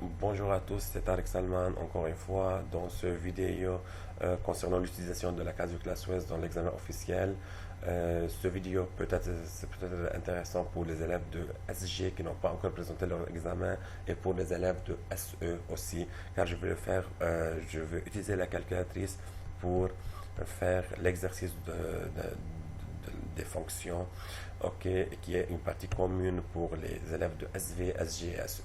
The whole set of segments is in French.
Bonjour à tous, c'est Tarek Salman encore une fois dans ce vidéo concernant l'utilisation de la case de classe Ouest dans l'examen officiel. Ce vidéo c'est peut-être intéressant pour les élèves de SG qui n'ont pas encore présenté leur examen et pour les élèves de SE aussi, car je vais utiliser la calculatrice pour faire l'exercice des fonctions, ok, qui est une partie commune pour les élèves de SV, SG et SE.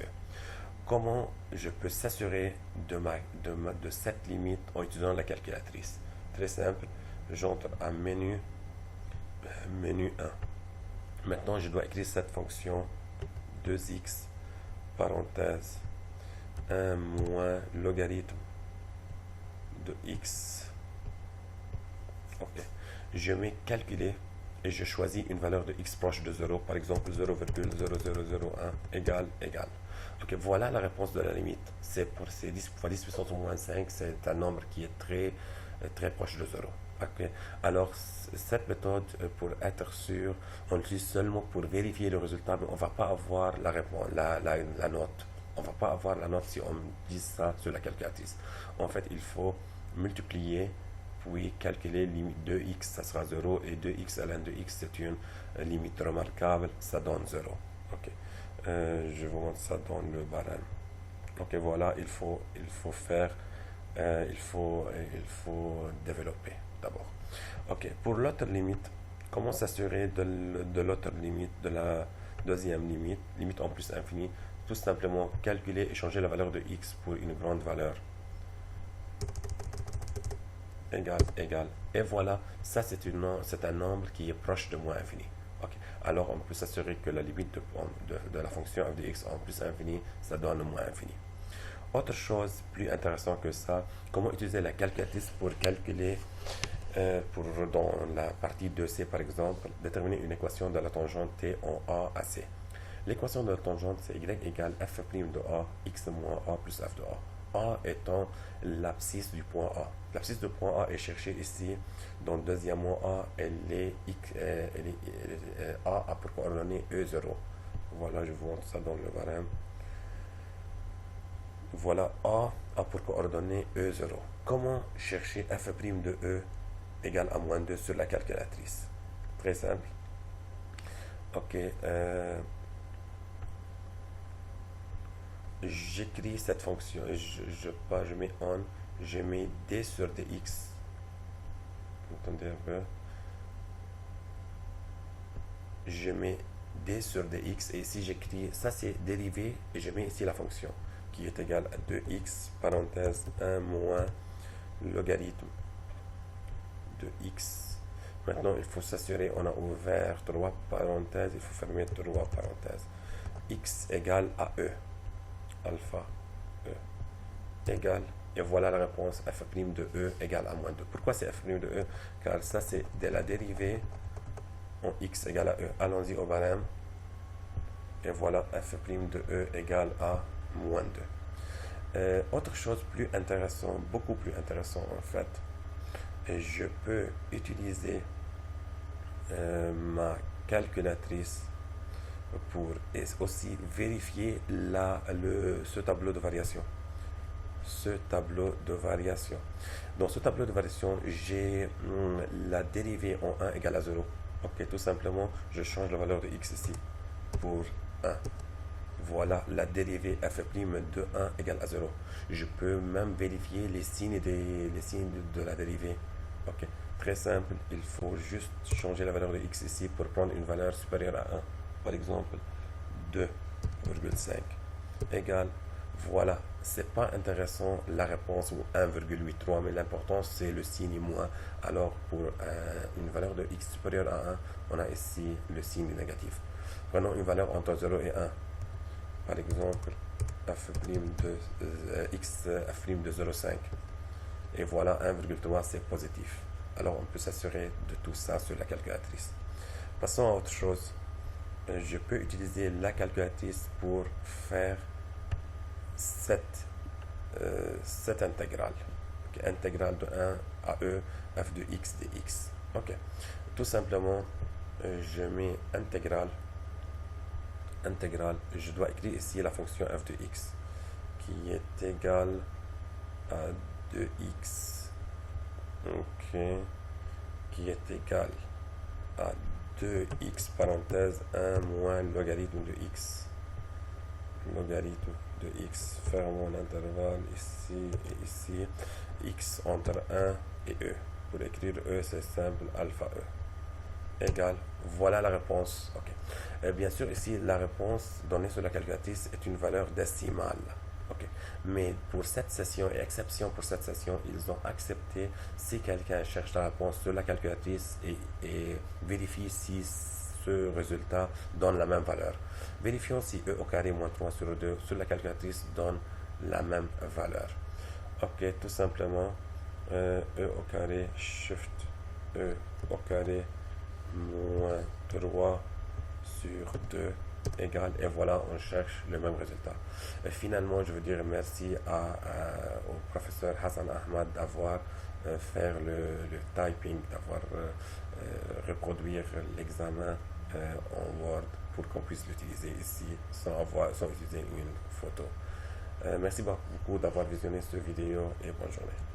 Comment je peux s'assurer de cette limite en utilisant la calculatrice? Très simple, j'entre à menu 1. Maintenant, je dois écrire cette fonction 2x, parenthèse, 1 moins logarithme de x. Ok. Je mets calculer et je choisis une valeur de x proche de 0, par exemple 0,0001 égale. Ok, voilà la réponse de la limite. C'est 10 fois 10 puissance au moins 5, c'est un nombre qui est très proche de 0. Ok, alors cette méthode, pour être sûr, on l'utilise seulement pour vérifier le résultat, mais on ne va pas avoir la réponse, la note. On ne va pas avoir la note si on dit ça sur la calculatrice. En fait, il faut multiplier puis calculer limite 2x, ça sera 0, et 2x ln de x, c'est une limite remarquable, ça donne 0. Ok. Je vous montre ça dans le barème. Ok, voilà, il faut développer d'abord. Ok, pour l'autre limite, comment s'assurer de l'autre limite, de la deuxième limite, limite en plus infini? Tout simplement calculer et changer la valeur de x pour une grande valeur égale. Et voilà, ça c'est un nombre qui est proche de moins infini. Ok. Alors on peut s'assurer que la limite de la fonction f de x en plus infini, ça donne moins infini. Autre chose plus intéressante que ça, comment utiliser la calculatrice pour calculer, dans la partie 2c par exemple, déterminer une équation de la tangente t en a à c. L'équation de la tangente, c'est y égale f' de a, x moins a plus f de a. A étant l'abscisse du point A. L'abscisse du point A est cherchée ici. Dans le deuxième A, A a pour coordonnée E0. Voilà, je vous montre ça dans le barème. Voilà, A pour coordonnée E0. Comment chercher f' de E égale à moins 2 sur la calculatrice? Très simple. Ok. J'écris cette fonction, je mets on, je mets d sur dx. Attendez un peu. Je mets d sur dx et ici j'écris, ça c'est dérivé et je mets ici la fonction qui est égale à 2x, parenthèse 1 moins logarithme de x. Maintenant il faut s'assurer, on a ouvert 3 parenthèses, il faut fermer 3 parenthèses. X égale à e. Alpha E égale, et voilà la réponse, f' de E égale à moins 2. Pourquoi c'est f' de E? Car ça c'est de la dérivée en x égale à E. Allons-y au barème, et voilà f' de E égale à moins 2. Autre chose plus intéressant, beaucoup plus intéressant en fait, je peux utiliser ma calculatrice pour aussi vérifier ce tableau de variation. Dans ce tableau de variation, j'ai la dérivée en 1 égale à 0. Ok, tout simplement, je change la valeur de x ici pour 1. Voilà la dérivée f' de 1 égale à 0. Je peux même vérifier les signes de la dérivée. Ok, très simple, il faut juste changer la valeur de x ici pour prendre une valeur supérieure à 1. Par exemple, 2,5 égale, voilà, c'est pas intéressant la réponse ou 1,83, mais l'important c'est le signe moins. Alors pour une valeur de x supérieure à 1, on a ici le signe négatif. Prenons une valeur entre 0 et 1. Par exemple, x f' de 0,5. Et voilà, 1,3 c'est positif. Alors on peut s'assurer de tout ça sur la calculatrice. Passons à autre chose. Je peux utiliser la calculatrice pour faire cette intégrale. Okay, intégrale de 1 à e f de x dx. Ok. Tout simplement, je mets intégrale. Je dois écrire ici la fonction f de x, est égal à 2x, ok, qui est égal à 2x parenthèse 1 moins logarithme de x, logarithme de x, fermons l'intervalle ici et ici, x entre 1 et e. Pour écrire e, c'est simple, alpha e égale, voilà la réponse. Ok. Bien sûr, ici, la réponse donnée sur la calculatrice est une valeur décimale. Ok. Mais pour cette session, et exception pour cette session, ils ont accepté si quelqu'un cherche la réponse sur la calculatrice et vérifie si ce résultat donne la même valeur. Vérifions si e au carré moins 3 sur 2 sur la calculatrice donne la même valeur. Ok, tout simplement, e au carré, shift e au carré moins 3 sur 2 égale, et voilà, on cherche le même résultat. Et finalement, je veux dire merci au professeur Hassan Ahmad d'avoir fait le typing, d'avoir reproduire l'examen en Word pour qu'on puisse l'utiliser ici sans utiliser une photo. Merci beaucoup d'avoir visionné cette vidéo et bonne journée.